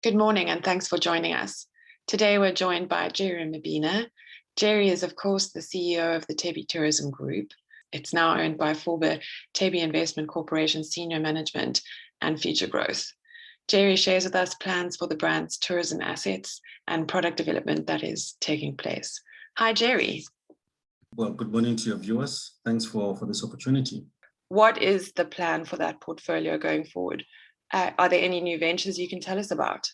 Good morning and thanks for joining us. Today we're joined by Jerry and Mabena. Jerry is of course the CEO of the Thebe Tourism Group. It's now owned by Thebe Investment Corporation Senior Management and Future Growth. Jerry shares with us plans for the brand's tourism assets and product development that is taking place. Hi, Jerry. Well, good morning to your viewers. Thanks for this opportunity. What is the plan for that portfolio going forward? Are there any new ventures you can tell us about?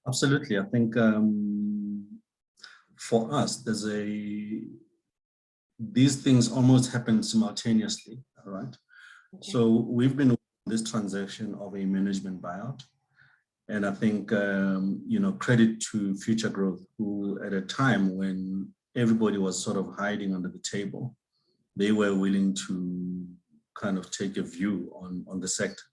Absolutely. I think for us, these things almost happen simultaneously, all right? Okay. So we've been on this transaction of a management buyout. And I think, credit to Future Growth, who at a time when everybody was sort of hiding under the table, they were willing to kind of take a view on the sector.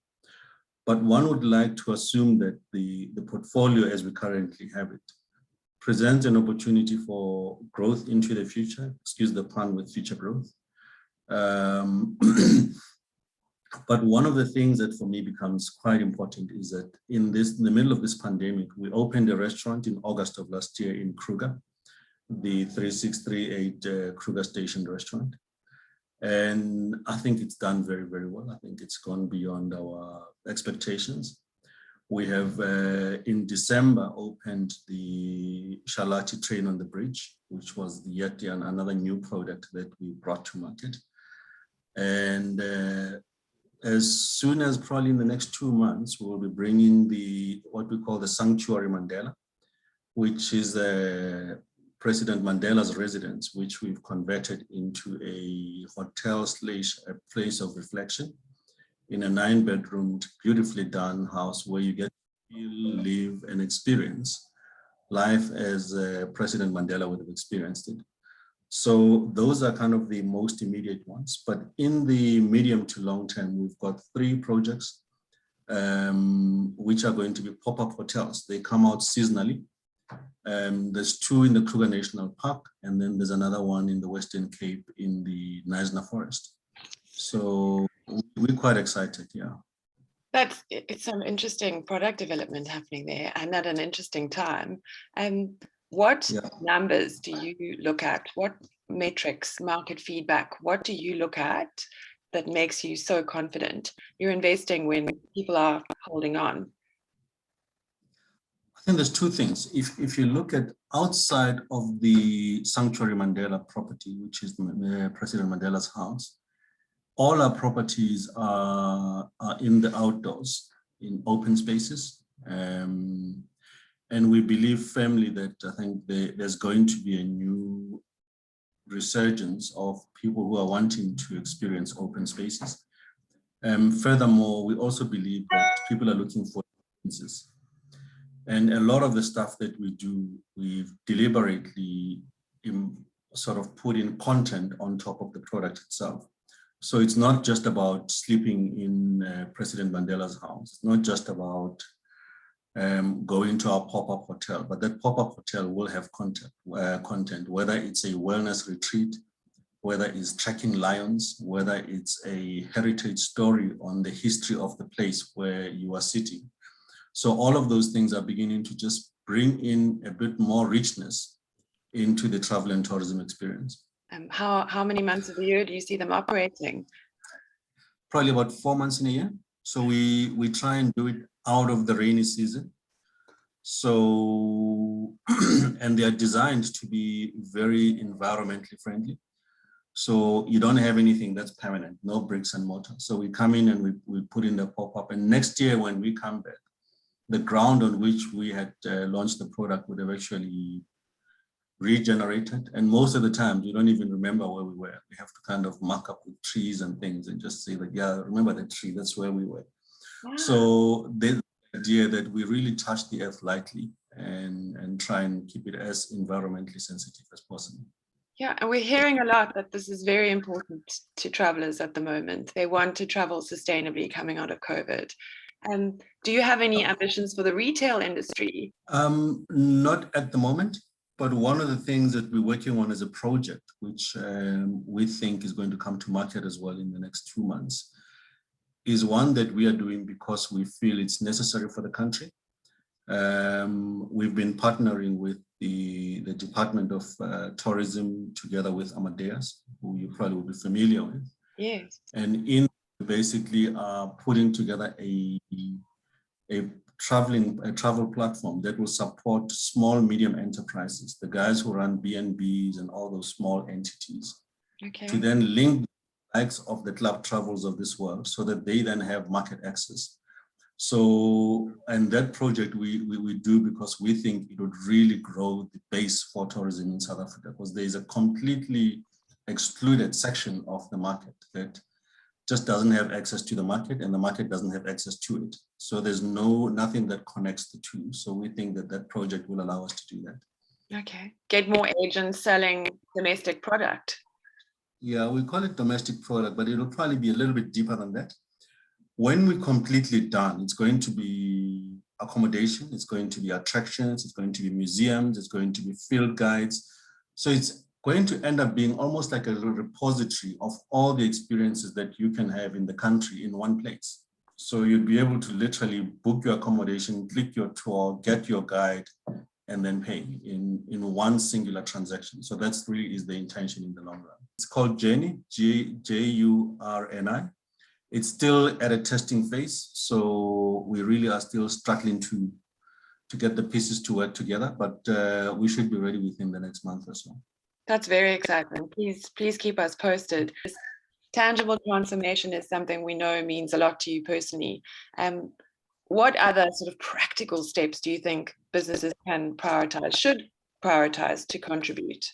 But one would like to assume that the portfolio as we currently have it presents an opportunity for growth into the future, excuse the pun with Future Growth. But one of the things that for me becomes quite important is that in the middle of this pandemic, we opened a restaurant in August of last year in Kruger, the 3638 Kruger Station restaurant. And I think it's done very, very well. I think it's gone beyond our expectations. We have, in December, opened the Shalati train on the bridge, which was yet another new product that we brought to market. And as soon as probably in the next 2 months, we'll be bringing what we call the Sanctuary Mandela, which is President Mandela's residence, which we've converted into a hotel / a place of reflection in a 9-bedroom, beautifully done house where you get to feel, live, and experience life as President Mandela would have experienced it. So those are kind of the most immediate ones. But in the medium to long term, we've got 3 projects which are going to be pop-up hotels. They come out seasonally. There's 2 in the Kruger National Park, and then there's another one in the Western Cape in the Knysna Forest. So we're quite excited, yeah. It's some interesting product development happening there, and at an interesting time. What numbers do you look at? What metrics, market feedback, what do you look at that makes you so confident? You're investing when people are holding on. I think there's 2 things. If you look at outside of the Sanctuary Mandela property, which is President Mandela's house, all our properties are in the outdoors, in open spaces. And we believe firmly that I think there's going to be a new resurgence of people who are wanting to experience open spaces. Furthermore, we also believe that people are looking for experiences. And a lot of the stuff that we do, we've deliberately sort of put in content on top of the product itself. So it's not just about sleeping in President Mandela's house. It's not just about going to our pop-up hotel, but that pop-up hotel will have content, whether it's a wellness retreat, whether it's tracking lions, whether it's a heritage story on the history of the place where you are sitting. So all of those things are beginning to just bring in a bit more richness into the travel and tourism experience. How many months of the year do you see them operating? Probably about 4 months in a year. So we try and do it out of the rainy season. So, and they are designed to be very environmentally friendly. So you don't have anything that's permanent, no bricks and mortar. So we come in and we put in the pop-up, and next year when we come back, the ground on which we had launched the product would have actually regenerated. And most of the time, you don't even remember where we were. We have to kind of mark up with trees and things and just say that, yeah, remember the tree, that's where we were. Wow. So the idea that we really touch the earth lightly and try and keep it as environmentally sensitive as possible. Yeah, and we're hearing a lot that this is very important to travelers at the moment. They want to travel sustainably coming out of COVID. Do you have any ambitions for the retail industry? Not at the moment, but one of the things that we're working on as a project, which we think is going to come to market as well in the next 2 months, is one that we are doing because we feel it's necessary for the country. We've been partnering with the Department of Tourism together with Amadeus, who you probably will be familiar with. Yes. And basically are putting together a travel platform that will support small, medium enterprises, the guys who run B&Bs and all those small entities, to then link the likes of the club travels of this world so that they then have market access. So, and that project we do because we think it would really grow the base for tourism in South Africa, because there is a completely excluded section of the market that just doesn't have access to the market, and the market doesn't have access to it. So there's nothing that connects the two. So we think that that project will allow us to do that. Okay. Get more agents selling domestic product. Yeah, we call it domestic product, but it'll probably be a little bit deeper than that. When we're completely done, it's going to be accommodation, it's going to be attractions, it's going to be museums, it's going to be field guides. So it's going to end up being almost like a little repository of all the experiences that you can have in the country in one place. So you'd be able to literally book your accommodation, click your tour, get your guide, and then pay in one singular transaction. So that's really is the intention in the long run. It's called Journey, Jurni. It's still at a testing phase, so we really are still struggling to get the pieces to work together, but we should be ready within the next month or so. That's very exciting. Please keep us posted. Tangible transformation is something we know means a lot to you personally. What other sort of practical steps do you think businesses should prioritize to contribute?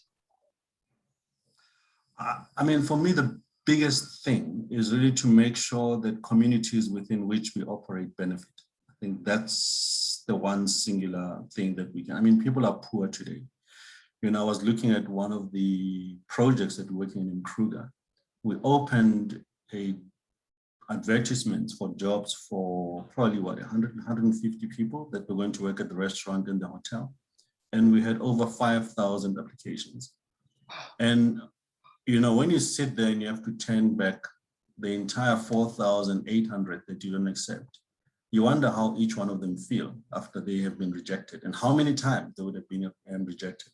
I mean, for me, the biggest thing is really to make sure that communities within which we operate benefit. I think that's the one singular thing that we can. I mean, people are poor today. You know, I was looking at one of the projects that we're working in Kruger. We opened a advertisements for jobs for probably 150 people that were going to work at the restaurant and the hotel. And we had over 5,000 applications. And you know, when you sit there and you have to turn back the entire 4,800 that you don't accept, you wonder how each one of them feel after they have been rejected and how many times they would have been rejected.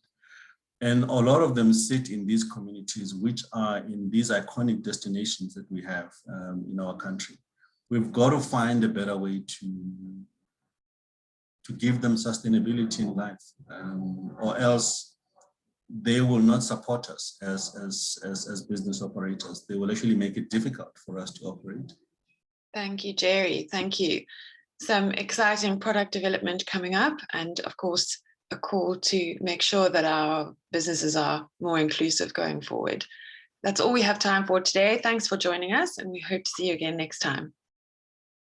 And a lot of them sit in these communities, which are in these iconic destinations that we have in our country. We've got to find a better way to give them sustainability in life, or else they will not support us as business operators. They will actually make it difficult for us to operate. Thank you, Jerry. Thank you. Some exciting product development coming up, and of course, a call to make sure that our businesses are more inclusive going forward. That's all we have time for today. Thanks for joining us, and we hope to see you again next time.